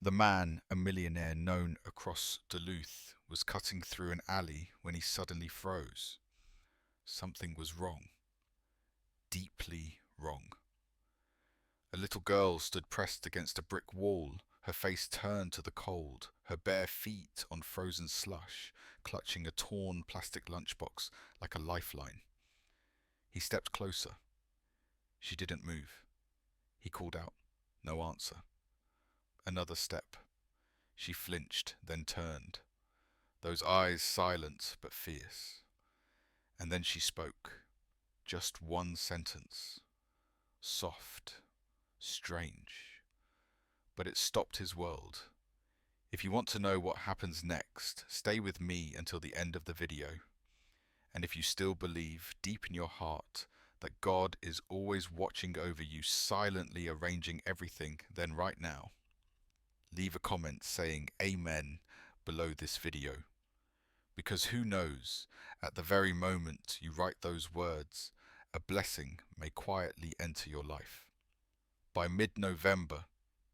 The man, a millionaire known across Duluth, was cutting through an alley when he suddenly froze. Something was wrong. Deeply wrong. A little girl stood pressed against a brick wall, her face turned to the cold, her bare feet on frozen slush, clutching a torn plastic lunchbox like a lifeline. He stepped closer. She didn't move. He called out. No answer. Another step. She flinched, then turned, those eyes silent but fierce. And then she spoke. Just one sentence. Soft. Strange. But it stopped his world. If you want to know what happens next, stay with me until the end of the video. And if you still believe deep in your heart that God is always watching over you, silently arranging everything, then right now, leave a comment saying Amen below this video. Because who knows, at the very moment you write those words, a blessing may quietly enter your life. By mid-November,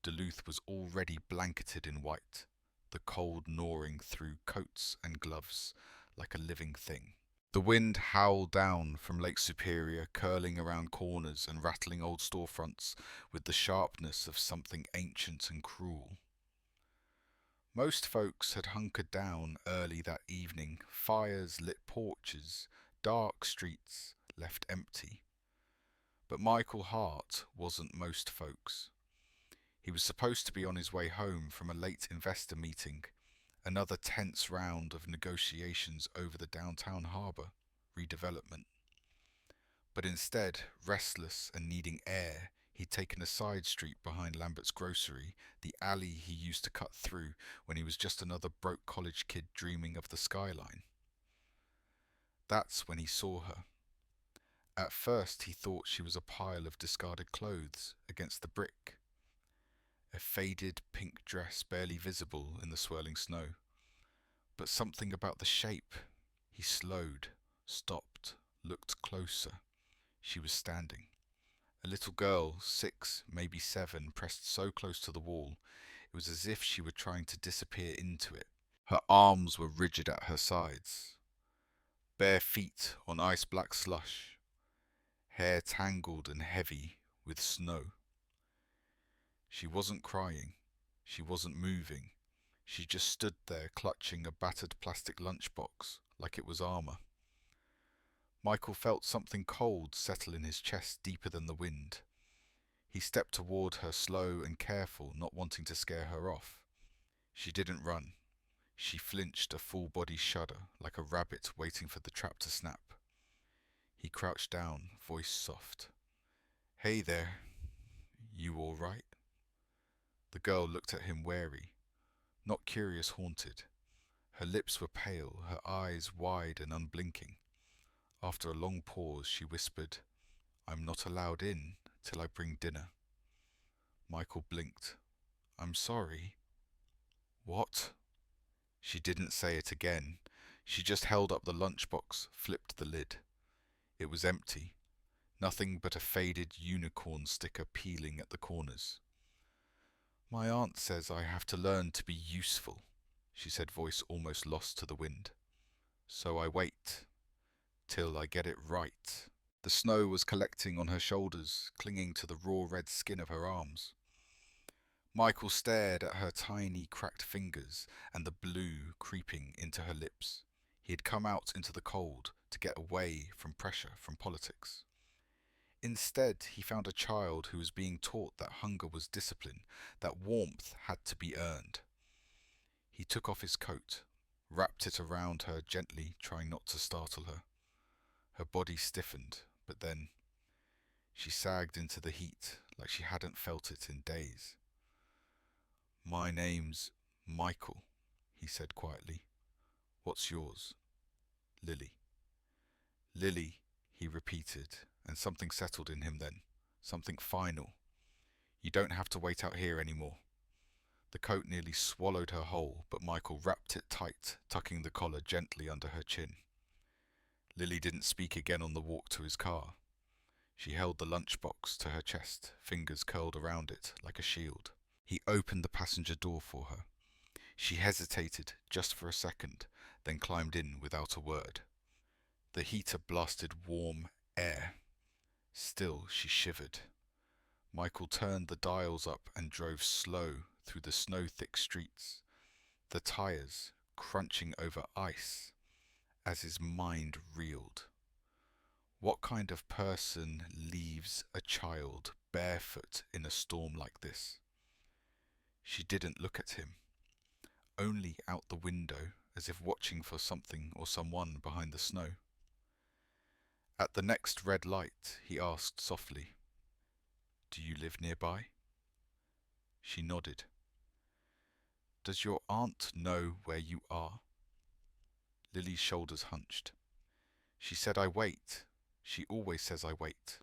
Duluth was already blanketed in white, the cold gnawing through coats and gloves like a living thing. The wind howled down from Lake Superior, curling around corners and rattling old storefronts with the sharpness of something ancient and cruel. Most folks had hunkered down early that evening, fires lit porches, dark streets left empty. But Michael Hart wasn't most folks. He was supposed to be on his way home from a late investor meeting, another tense round of negotiations over the downtown harbour redevelopment. But instead, restless and needing air, he'd taken a side street behind Lambert's grocery, the alley he used to cut through when he was just another broke college kid dreaming of the skyline. That's when he saw her. At first he thought she was a pile of discarded clothes against the brick. A faded pink dress barely visible in the swirling snow. But something about the shape. He slowed, stopped, looked closer. She was standing. A little girl, 6, maybe 7, pressed so close to the wall, it was as if she were trying to disappear into it. Her arms were rigid at her sides. Bare feet on ice-black slush. Hair tangled and heavy with snow. She wasn't crying. She wasn't moving. She just stood there clutching a battered plastic lunchbox like it was armor. Michael felt something cold settle in his chest deeper than the wind. He stepped toward her, slow and careful, not wanting to scare her off. She didn't run. She flinched, a full-body shudder, like a rabbit waiting for the trap to snap. He crouched down, voice soft. Hey there. You all right? The girl looked at him wary, not curious, haunted. Her lips were pale, her eyes wide and unblinking. After a long pause, she whispered, I'm not allowed in till I bring dinner. Michael blinked. I'm sorry. What? She didn't say it again. She just held up the lunchbox, flipped the lid. It was empty. Nothing but a faded unicorn sticker peeling at the corners. My aunt says I have to learn to be useful, she said, voice almost lost to the wind. So I wait. Till I get it right. The snow was collecting on her shoulders, clinging to the raw red skin of her arms. Michael stared at her tiny, cracked fingers and the blue creeping into her lips. He had come out into the cold to get away from pressure from politics. Instead, he found a child who was being taught that hunger was discipline, that warmth had to be earned. He took off his coat, wrapped it around her gently, trying not to startle her. Her body stiffened, but then she sagged into the heat like she hadn't felt it in days. My name's Michael, he said quietly. What's yours? Lily. Lily, he repeated, and something settled in him then, something final. You don't have to wait out here anymore. The coat nearly swallowed her whole, but Michael wrapped it tight, tucking the collar gently under her chin. Lily didn't speak again on the walk to his car. She held the lunchbox to her chest, fingers curled around it like a shield. He opened the passenger door for her. She hesitated just for a second, then climbed in without a word. The heater blasted warm air. Still, she shivered. Michael turned the dials up and drove slow through the snow-thick streets, the tires crunching over ice as his mind reeled. What kind of person leaves a child barefoot in a storm like this? She didn't look at him, only out the window as if watching for something or someone behind the snow. At the next red light, he asked softly, "Do you live nearby?" She nodded. "Does your aunt know where you are?" Lily's shoulders hunched. "She said I wait. She always says I wait."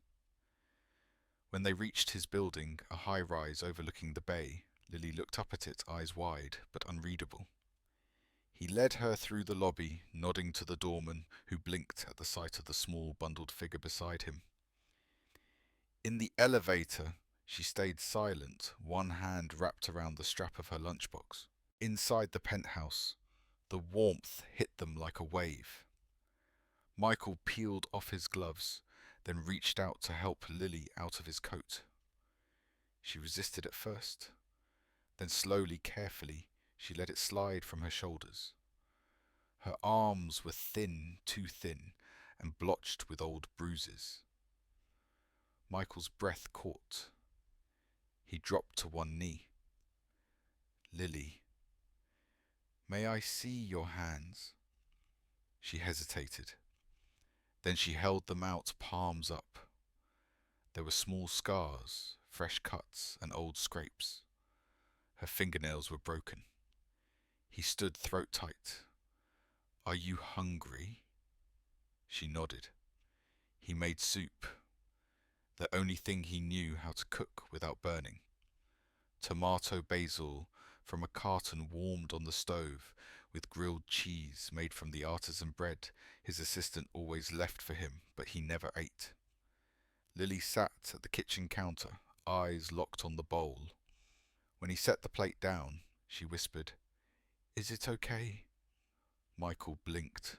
When they reached his building, a high-rise overlooking the bay, Lily looked up at it, eyes wide but unreadable. He led her through the lobby, nodding to the doorman, who blinked at the sight of the small, bundled figure beside him. In the elevator, she stayed silent, one hand wrapped around the strap of her lunchbox. Inside the penthouse, the warmth hit them like a wave. Michael peeled off his gloves, then reached out to help Lily out of his coat. She resisted at first, then slowly, carefully, she let it slide from her shoulders. Her arms were thin, too thin, and blotched with old bruises. Michael's breath caught. He dropped to one knee. "Lily, may I see your hands?" She hesitated. Then she held them out, palms up. There were small scars, fresh cuts, and old scrapes. Her fingernails were broken. He stood throat tight. "Are you hungry?" She nodded. He made soup, the only thing he knew how to cook without burning. Tomato basil from a carton warmed on the stove, with grilled cheese made from the artisan bread his assistant always left for him, but he never ate. Lily sat at the kitchen counter, eyes locked on the bowl. When he set the plate down, she whispered, "Is it okay?" Michael blinked.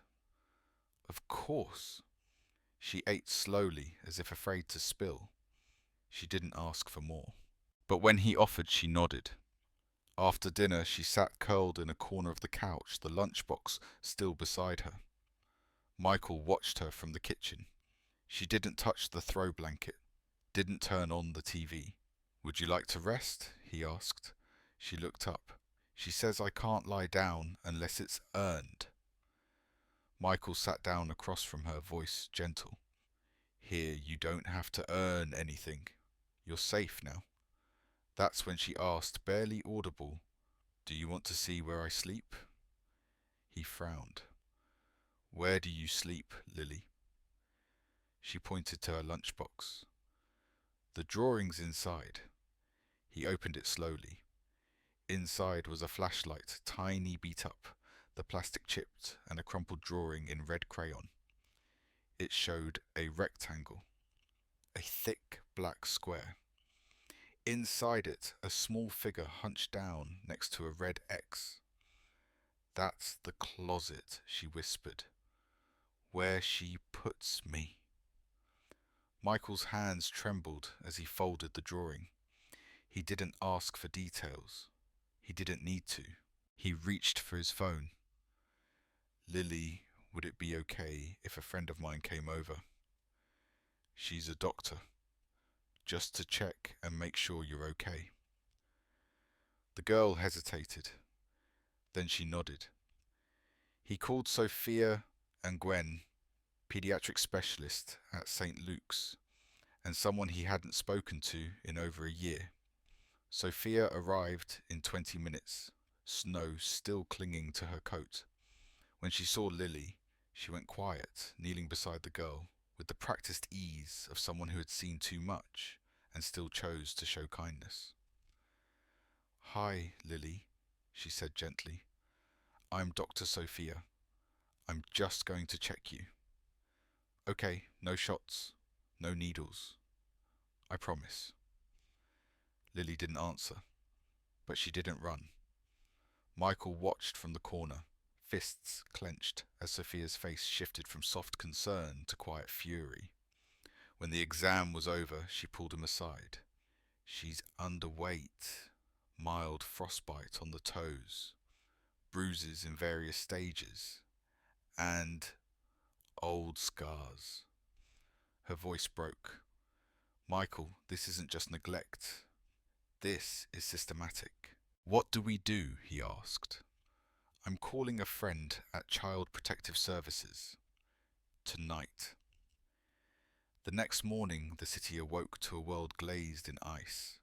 "Of course." She ate slowly, as if afraid to spill. She didn't ask for more. But when he offered, she nodded. After dinner, she sat curled in a corner of the couch, the lunchbox still beside her. Michael watched her from the kitchen. She didn't touch the throw blanket, didn't turn on the TV. "Would you like to rest?" he asked. She looked up. "She says I can't lie down unless it's earned." Michael sat down across from her, voice gentle. "Here, you don't have to earn anything. You're safe now." That's when she asked, barely audible, "Do you want to see where I sleep?" He frowned. "Where do you sleep, Lily?" She pointed to her lunchbox. "The drawing's inside." He opened it slowly. Inside was a flashlight, tiny beat up, the plastic chipped, and a crumpled drawing in red crayon. It showed a rectangle, a thick black square. Inside it, a small figure hunched down next to a red X. "That's the closet," she whispered. "Where she puts me." Michael's hands trembled as he folded the drawing. He didn't ask for details. He didn't need to. He reached for his phone. "Lily, would it be okay if a friend of mine came over? She's a doctor. Just to check and make sure you're okay." The girl hesitated. Then she nodded. He called Sophia and Gwen, pediatric specialist at St. Luke's, and someone he hadn't spoken to in over a year. Sophia arrived in 20 minutes, snow still clinging to her coat. When she saw Lily, she went quiet, kneeling beside the girl, with the practiced ease of someone who had seen too much and still chose to show kindness. "Hi, Lily," she said gently. "I'm Dr. Sophia. I'm just going to check you." "Okay, no shots, no needles. I promise." Lily didn't answer. but she didn't run. Michael watched from the corner, fists clenched as Sophia's face shifted from soft concern to quiet fury. When the exam was over, she pulled him aside. She's underweight, mild frostbite on the toes, bruises in various stages, and old scars. Her voice broke. Michael, this isn't just neglect. This is systematic. What do we do? He asked. I'm calling a friend at Child Protective Services. Tonight. The next morning, the city awoke to a world glazed in ice.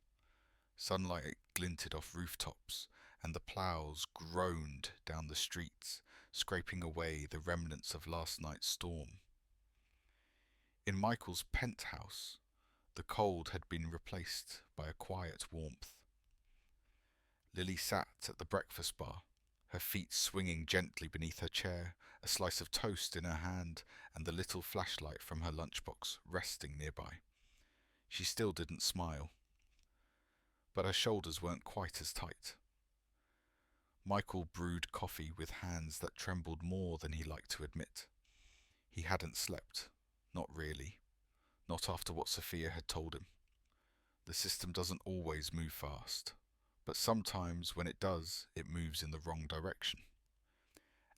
Sunlight glinted off rooftops, and the ploughs groaned down the streets, scraping away the remnants of last night's storm. In Michael's penthouse, the cold had been replaced by a quiet warmth. Lily sat at the breakfast bar, her feet swinging gently beneath her chair, a slice of toast in her hand, and the little flashlight from her lunchbox resting nearby. She still didn't smile, but her shoulders weren't quite as tight. Michael brewed coffee with hands that trembled more than he liked to admit. He hadn't slept. Not really. Not after what Sophia had told him. The system doesn't always move fast, but sometimes when it does, it moves in the wrong direction.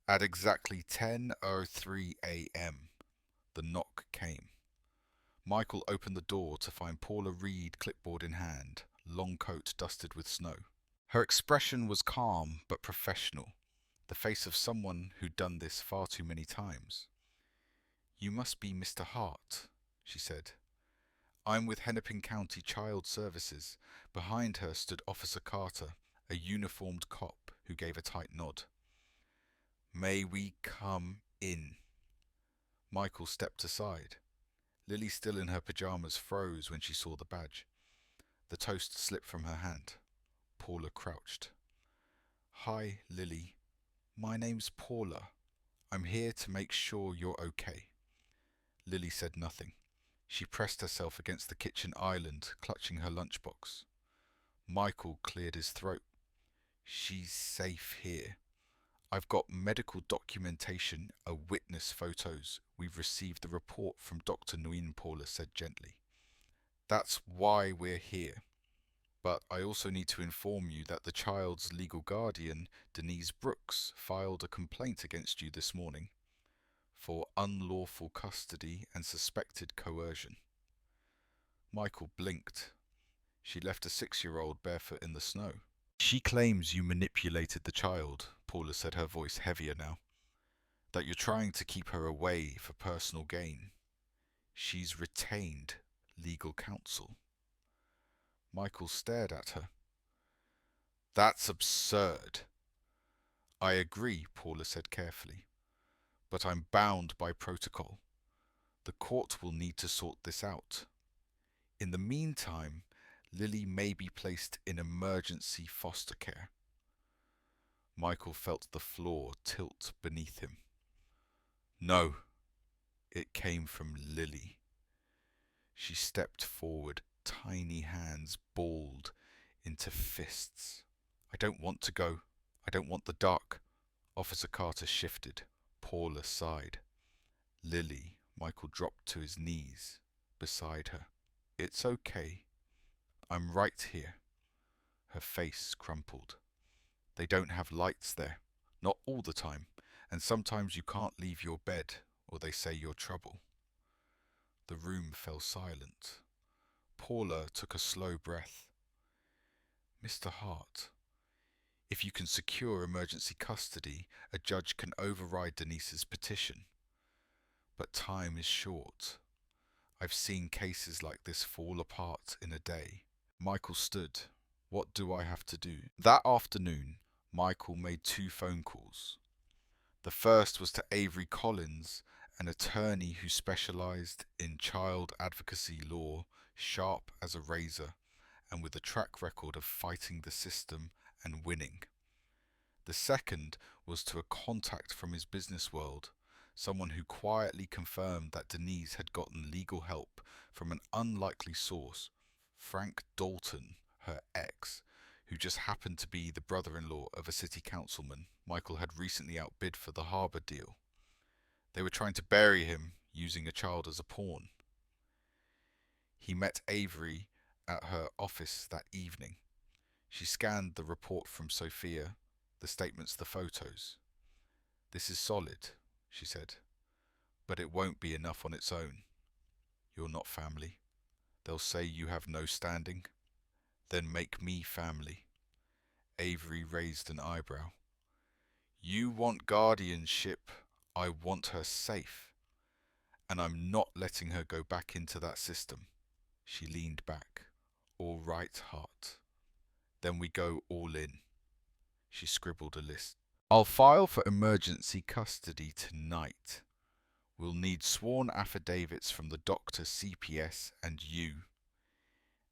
At exactly 10:03 a.m., the knock came. Michael opened the door to find Paula Reed, clipboard in hand, long coat dusted with snow. Her expression was calm but professional, the face of someone who'd done this far too many times. You must be Mr. Hart, she said. I'm with Hennepin County Child Services. Behind her stood Officer Carter, a uniformed cop who gave a tight nod. May we come in? Michael stepped aside. Lily, still in her pajamas, froze when she saw the badge. The toast slipped from her hand. Paula crouched. Hi, Lily. My name's Paula. I'm here to make sure you're okay. Lily said nothing. She pressed herself against the kitchen island, clutching her lunchbox. Michael cleared his throat. She's safe here. I've got medical documentation, a witness photos. We've received the report from Dr. Nguyen, Paula said gently. That's why we're here. But I also need to inform you that the child's legal guardian, Denise Brooks, filed a complaint against you this morning for unlawful custody and suspected coercion. Michael blinked. She left a 6-year-old barefoot in the snow. She claims you manipulated the child, Paula said, her voice heavier now. That you're trying to keep her away for personal gain. She's retained legal counsel. Michael stared at her. That's absurd. I agree, Paula said carefully, but I'm bound by protocol. The court will need to sort this out. In the meantime, Lily may be placed in emergency foster care. Michael felt the floor tilt beneath him. No, it came from Lily. She stepped forward, tiny hands balled into fists. I don't want to go. I don't want the dark. Officer Carter shifted. Paula sighed. Lily, Michael dropped to his knees beside her. It's okay. I'm right here. Her face crumpled. They don't have lights there. Not all the time. And sometimes you can't leave your bed, or they say you're trouble. The room fell silent. Paula took a slow breath. Mr. Hart, if you can secure emergency custody, a judge can override Denise's petition. But time is short. I've seen cases like this fall apart in a day. Michael stood. What do I have to do? That afternoon, Michael made 2 phone calls. The first was to Avery Collins, an attorney who specialized in child advocacy law, sharp as a razor, and with a track record of fighting the system and winning. The second was to a contact from his business world, someone who quietly confirmed that Denise had gotten legal help from an unlikely source, Frank Dalton, her ex, who just happened to be the brother-in-law of a city councilman Michael had recently outbid for the harbour deal. They were trying to bury him using a child as a pawn. He met Avery at her office that evening. She scanned the report from Sophia, the statements, the photos. "This is solid," she said, "but it won't be enough on its own. You're not family. They'll say you have no standing. Then make me family." Avery raised an eyebrow. "You want guardianship. I want her safe. And I'm not letting her go back into that system." She leaned back. "All right, Hart. Then we go all in." She scribbled a list. "I'll file for emergency custody tonight. We'll need sworn affidavits from the doctor, CPS, and you.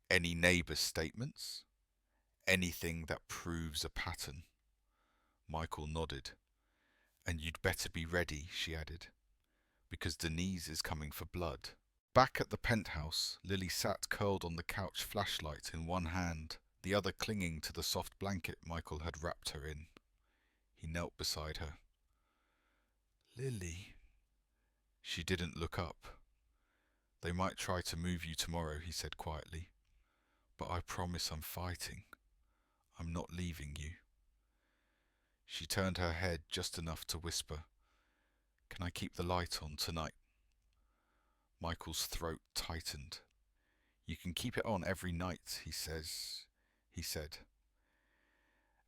Any neighbour statements? Anything that proves a pattern." Michael nodded. "And you'd better be ready," she added, "because Denise is coming for blood." Back at the penthouse, Lily sat curled on the couch, flashlight in one hand, the other clinging to the soft blanket Michael had wrapped her in. He knelt beside her. "Lily." She didn't look up. "They might try to move you tomorrow," he said quietly, "but I promise I'm fighting. I'm not leaving you." She turned her head just enough to whisper, "Can I keep the light on tonight?" Michael's throat tightened. "You can keep it on every night," he said.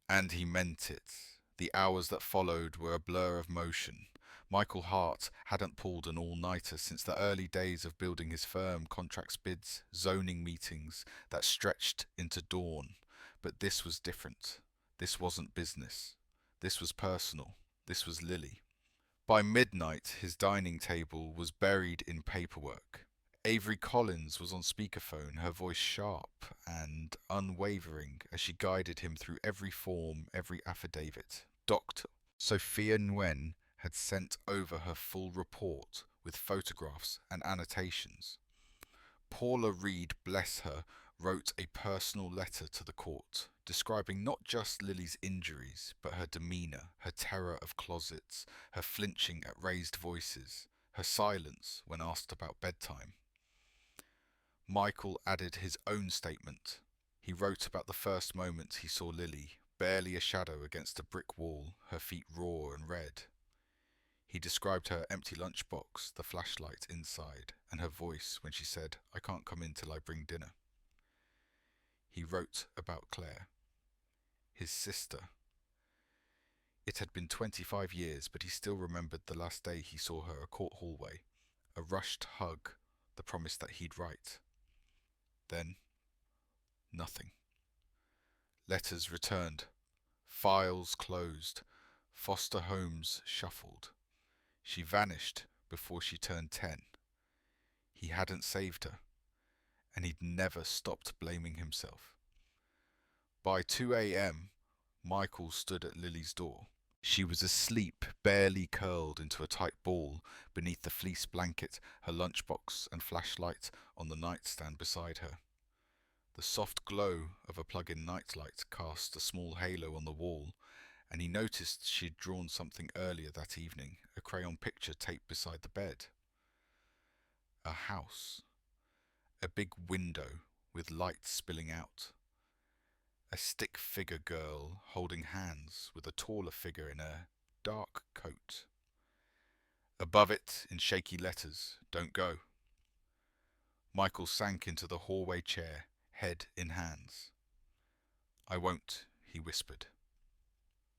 And he meant it. The hours that followed were a blur of motion. Michael Hart hadn't pulled an all-nighter since the early days of building his firm, contracts, bids, zoning meetings that stretched into dawn. But this was different. This wasn't business. This was personal. This was Lily. By midnight, his dining table was buried in paperwork. Avery Collins was on speakerphone, her voice sharp and unwavering as she guided him through every form, every affidavit. Dr. Sophia Nguyen had sent over her full report with photographs and annotations. Paula Reed, bless her, wrote a personal letter to the court, describing not just Lily's injuries, but her demeanour, her terror of closets, her flinching at raised voices, her silence when asked about bedtime. Michael added his own statement. He wrote about the first moments he saw Lily, barely a shadow against a brick wall, her feet raw and red. He described her empty lunchbox, the flashlight inside, and her voice when she said, "I can't come in till I bring dinner." He wrote about Claire, his sister. It had been 25 years, but he still remembered the last day he saw her, a court hallway, a rushed hug, the promise that he'd write. Then, nothing. Letters returned, files closed, foster homes shuffled. She vanished before she turned 10. He hadn't saved her, and he'd never stopped blaming himself. By 2 a.m., Michael stood at Lily's door. She was asleep, barely curled into a tight ball beneath the fleece blanket, her lunchbox and flashlight on the nightstand beside her. The soft glow of a plug-in nightlight cast a small halo on the wall, and he noticed she'd drawn something earlier that evening, a crayon picture taped beside the bed. A house. A big window with light spilling out. A stick figure girl holding hands with a taller figure in a dark coat. Above it, in shaky letters, "Don't go." Michael sank into the hallway chair, head in hands. "I won't," he whispered.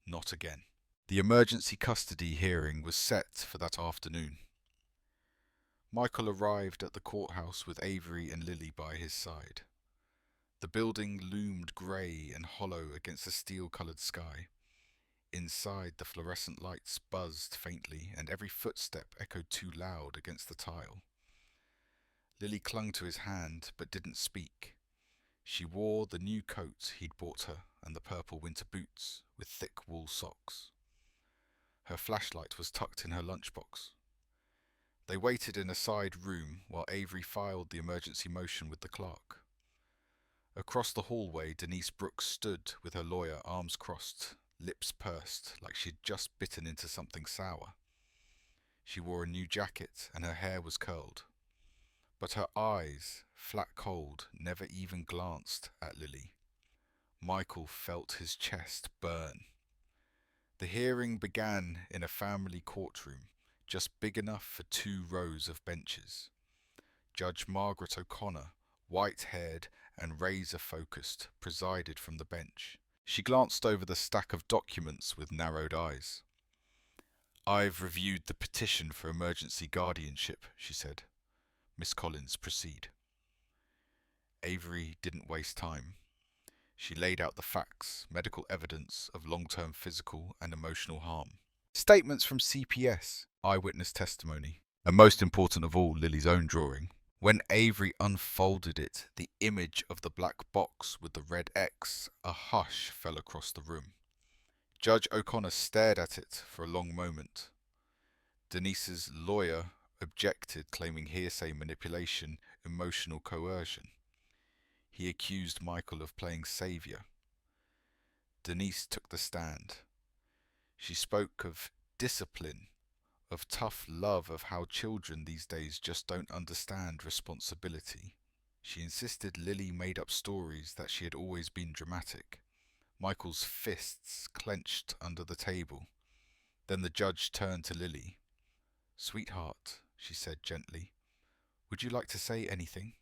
Not again. The emergency custody hearing was set for that afternoon. Michael arrived at the courthouse with Avery and Lily by his side. The building loomed grey and hollow against a steel-coloured sky. Inside, the fluorescent lights buzzed faintly, and every footstep echoed too loud against the tile. Lily clung to his hand, but didn't speak. She wore the new coat he'd bought her, and the purple winter boots with thick wool socks. Her flashlight was tucked in her lunchbox. They waited in a side room while Avery filed the emergency motion with the clerk. Across the hallway, Denise Brooks stood with her lawyer, arms crossed, lips pursed, like she'd just bitten into something sour. She wore a new jacket and her hair was curled. But her eyes, flat cold, never even glanced at Lily. Michael felt his chest burn. The hearing began in a family courtroom, just big enough for 2 rows of benches. Judge Margaret O'Connor, white-haired and razor-focused, presided from the bench. She glanced over the stack of documents with narrowed eyes. "I've reviewed the petition for emergency guardianship," she said. "Miss Collins, proceed." Avery didn't waste time. She laid out the facts, medical evidence of long-term physical and emotional harm. Statements from CPS, eyewitness testimony, and most important of all, Lily's own drawing. When Avery unfolded it, the image of the black box with the red X, a hush fell across the room. Judge O'Connor stared at it for a long moment. Denise's lawyer objected, claiming hearsay manipulation, emotional coercion. He accused Michael of playing savior. Denise took the stand. She spoke of discipline, of tough love, of how children these days just don't understand responsibility. She insisted Lily made up stories, that she had always been dramatic. Michael's fists clenched under the table. Then the judge turned to Lily. "Sweetheart," she said gently, "would you like to say anything?"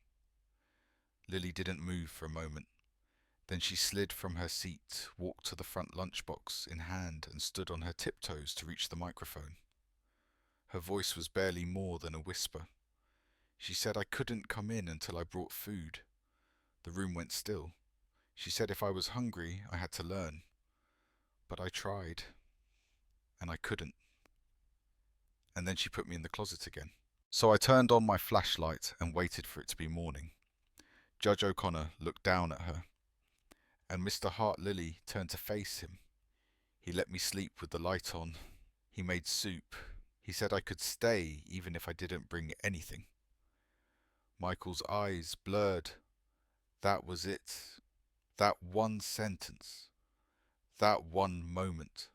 Lily didn't move for a moment. Then she slid from her seat, walked to the front lunchbox in hand, and stood on her tiptoes to reach the microphone. Her voice was barely more than a whisper. She said, "I couldn't come in until I brought food." The room went still. She said if I was hungry, I had to learn. But I tried, and I couldn't. And then she put me in the closet again. So I turned on my flashlight and waited for it to be morning. Judge O'Connor looked down at her, and Mr. Hart Lily turned to face him. He let me sleep with the light on. He made soup. He said I could stay even if I didn't bring anything. Michael's eyes blurred. That was it. That one sentence. That one moment.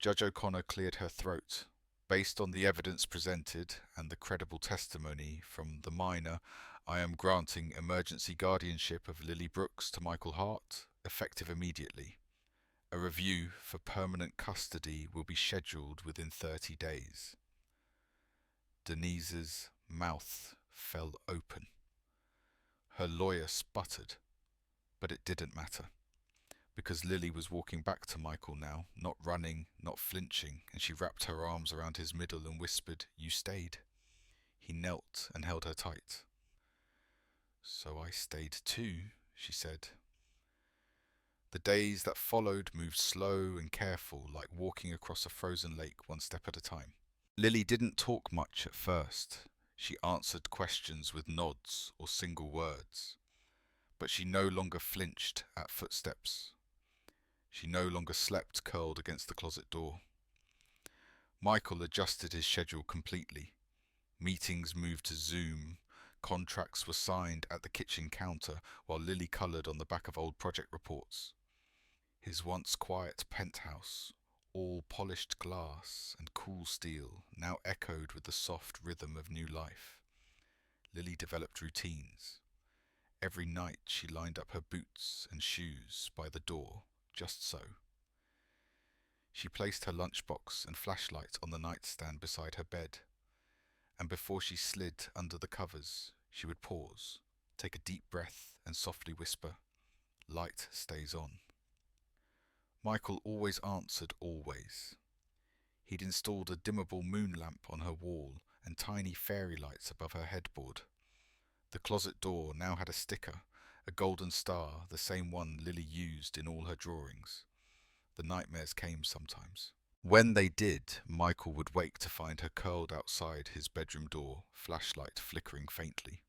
Judge O'Connor cleared her throat. "Based on the evidence presented and the credible testimony from the minor, I am granting emergency guardianship of Lily Brooks to Michael Hart, effective immediately. A review for permanent custody will be scheduled within 30 days. Denise's mouth fell open. Her lawyer sputtered, but it didn't matter, because Lily was walking back to Michael now, not running, not flinching, and she wrapped her arms around his middle and whispered, "You stayed." He knelt and held her tight. "So I stayed too," she said. The days that followed moved slow and careful, like walking across a frozen lake, one step at a time. Lily didn't talk much at first. She answered questions with nods or single words. But she no longer flinched at footsteps. She no longer slept curled against the closet door. Michael adjusted his schedule completely. Meetings moved to Zoom. Contracts were signed at the kitchen counter while Lily coloured on the back of old project reports. His once quiet penthouse, all polished glass and cool steel, now echoed with the soft rhythm of new life. Lily developed routines. Every night she lined up her boots and shoes by the door, just so. She placed her lunchbox and flashlight on the nightstand beside her bed, and before she slid under the covers, she would pause, take a deep breath, and softly whisper, "Light stays on." Michael always answered always. He'd installed a dimmable moon lamp on her wall and tiny fairy lights above her headboard. The closet door now had a sticker, a golden star, the same one Lily used in all her drawings. The nightmares came sometimes. When they did, Michael would wake to find her curled outside his bedroom door, flashlight flickering faintly.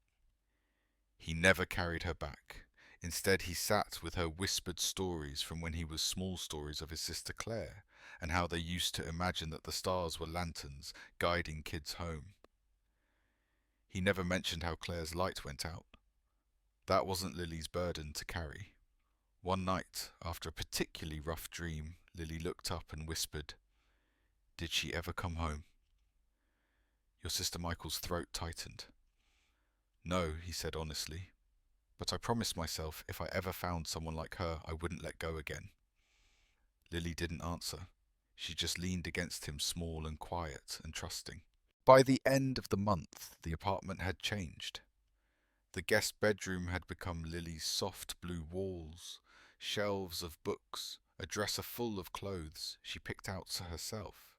He never carried her back. Instead, he sat with her whispered stories from when he was small, stories of his sister Claire, and how they used to imagine that the stars were lanterns guiding kids home. He never mentioned how Claire's light went out. That wasn't Lily's burden to carry. One night, after a particularly rough dream, Lily looked up and whispered, "Did she ever come home?" Your sister Michael's throat tightened. "No," he said honestly, "but I promised myself if I ever found someone like her, I wouldn't let go again." Lily didn't answer. She just leaned against him, small and quiet and trusting. By the end of the month, the apartment had changed. The guest bedroom had become Lily's soft blue walls, shelves of books, a dresser full of clothes she picked out herself.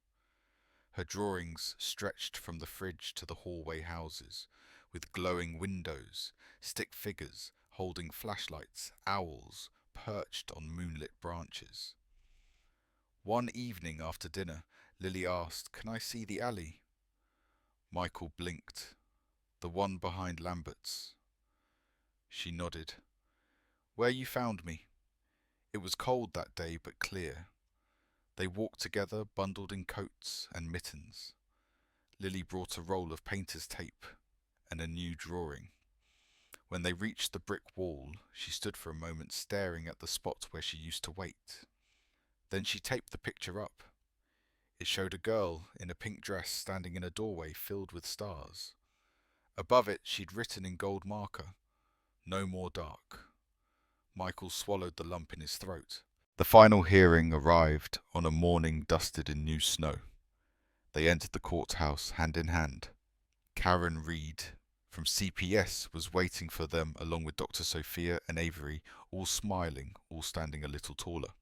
Her drawings stretched from the fridge to the hallway houses, with glowing windows, stick figures holding flashlights, owls perched on moonlit branches. One evening after dinner, Lily asked, "Can I see the alley?" Michael blinked. "The one behind Lambert's." She nodded. "Where you found me." It was cold that day, but clear. They walked together, bundled in coats and mittens. Lily brought a roll of painter's tape and a new drawing. When they reached the brick wall, she stood for a moment staring at the spot where she used to wait. Then she taped the picture up. It showed a girl in a pink dress standing in a doorway filled with stars. Above it, she'd written in gold marker, "No more dark." Michael swallowed the lump in his throat. The final hearing arrived on a morning dusted in new snow. They entered the courthouse hand in hand. Karen Reed from CPS was waiting for them along with Dr. Sophia and Avery, all smiling, all standing a little taller.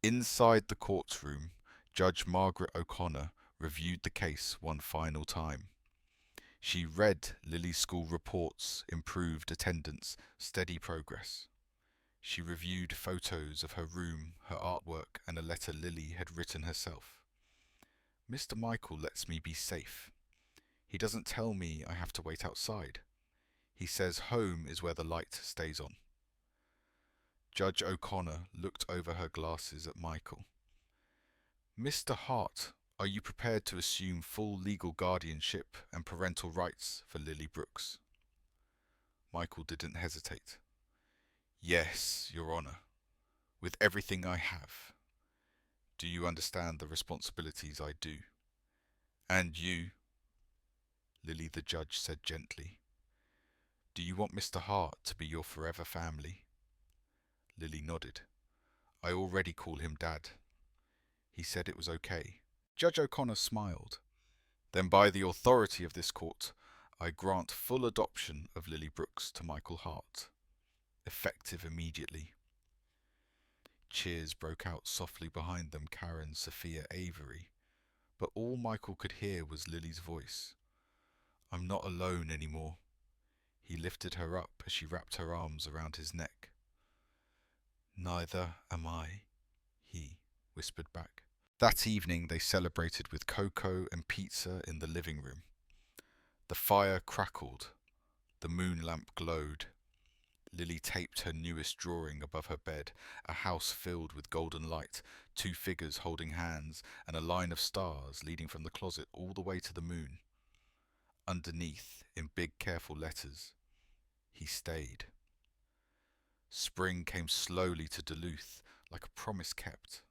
Inside the courtroom, Judge Margaret O'Connor reviewed the case one final time. She read Lily's school reports, improved attendance, steady progress. She reviewed photos of her room, her artwork, and a letter Lily had written herself. "Mr. Michael lets me be safe. He doesn't tell me I have to wait outside. He says home is where the light stays on." Judge O'Connor looked over her glasses at Michael. "Mr. Hart, are you prepared to assume full legal guardianship and parental rights for Lily Brooks?" Michael didn't hesitate. "Yes, Your Honor, with everything I have. Do you understand the responsibilities I do?" "And you," Lily the judge said gently. "Do you want Mr. Hart to be your forever family?" Lily nodded. "I already call him Dad. He said it was okay." Judge O'Connor smiled. "Then by the authority of this court, I grant full adoption of Lily Brooks to Michael Hart, effective immediately." Cheers broke out softly behind them, Karen, Sophia, Avery, but all Michael could hear was Lily's voice. "I'm not alone anymore." He lifted her up as she wrapped her arms around his neck. "Neither am I," he whispered back. That evening they celebrated with cocoa and pizza in the living room. The fire crackled. The moon lamp glowed. Lily taped her newest drawing above her bed, a house filled with golden light, two figures holding hands, and a line of stars leading from the closet all the way to the moon. Underneath, in big careful letters, "He stayed." Spring came slowly to Duluth, like a promise kept.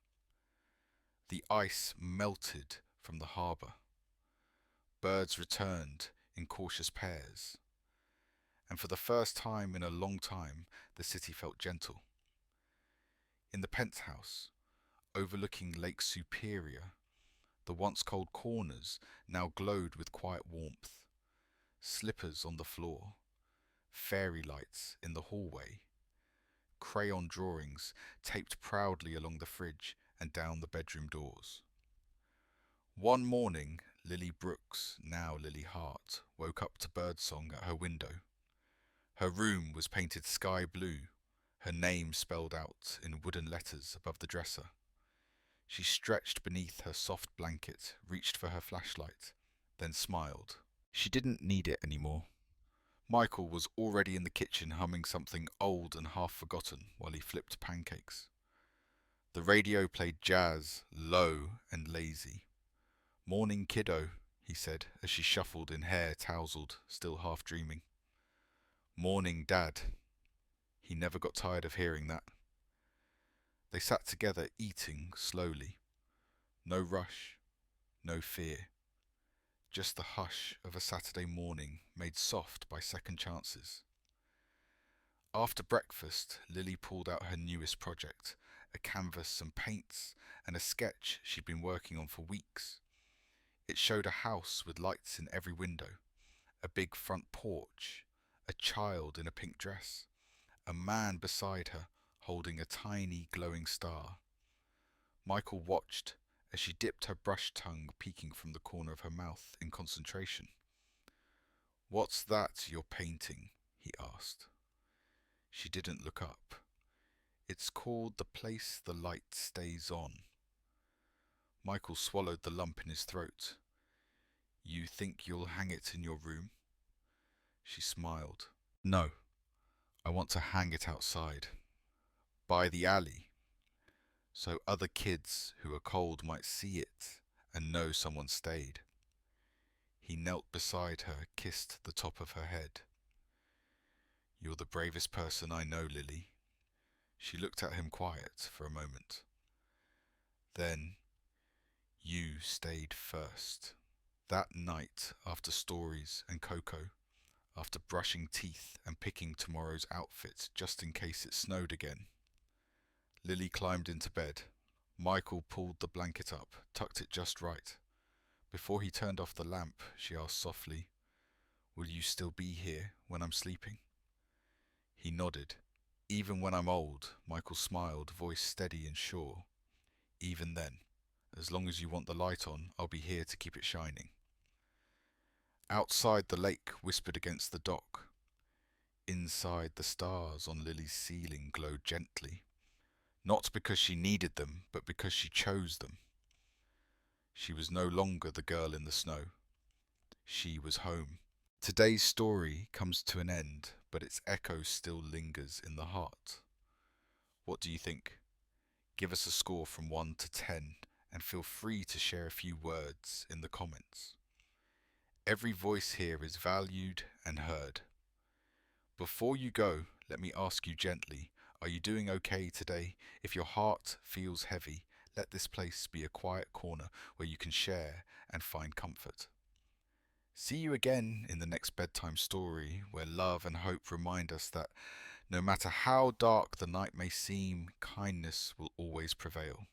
The ice melted from the harbour. Birds returned in cautious pairs. And for the first time in a long time, the city felt gentle. In the penthouse, overlooking Lake Superior, the once cold corners now glowed with quiet warmth. Slippers on the floor, fairy lights in the hallway, crayon drawings taped proudly along the fridge and down the bedroom doors. One morning, Lily Brooks, now Lily Hart, woke up to birdsong at her window. Her room was painted sky blue, her name spelled out in wooden letters above the dresser. She stretched beneath her soft blanket, reached for her flashlight, then smiled. She didn't need it anymore. Michael was already in the kitchen humming something old and half forgotten while he flipped pancakes. The radio played jazz, low and lazy. "Morning, kiddo," he said as she shuffled in hair tousled, still half dreaming. Morning, Dad. He never got tired of hearing that. They sat together eating slowly. No rush, no fear. Just the hush of a Saturday morning made soft by second chances. After breakfast, Lily pulled out her newest project, a canvas, some paints, and a sketch she'd been working on for weeks. It showed a house with lights in every window, a big front porch, a child in a pink dress, a man beside her holding a tiny glowing star. Michael watched as she dipped her brush tongue peeking from the corner of her mouth in concentration. "What's that you're painting?" he asked. She didn't look up. "It's called The Place the Light Stays On." Michael swallowed the lump in his throat. "You think you'll hang it in your room?" She smiled. "No, I want to hang it outside, by the alley, so other kids who are cold might see it and know someone stayed." He knelt beside her, kissed the top of her head. "You're the bravest person I know, Lily." She looked at him quiet for a moment. Then, "You stayed first." That night, after stories and cocoa, after brushing teeth and picking tomorrow's outfit just in case it snowed again, Lily climbed into bed. Michael pulled the blanket up, tucked it just right. Before he turned off the lamp, she asked softly, "Will you still be here when I'm sleeping?" He nodded. "Even when I'm old," Michael smiled, voice steady and sure. "Even then, as long as you want the light on, I'll be here to keep it shining." Outside, the lake whispered against the dock. Inside, the stars on Lily's ceiling glowed gently. Not because she needed them, but because she chose them. She was no longer the girl in the snow. She was home. Today's story comes to an end, but its echo still lingers in the heart. What do you think? Give us a score from 1 to 10, and feel free to share a few words in the comments. Every voice here is valued and heard. Before you go, let me ask you gently, are you doing okay today? If your heart feels heavy, let this place be a quiet corner where you can share and find comfort. See you again in the next bedtime story, where love and hope remind us that no matter how dark the night may seem, kindness will always prevail.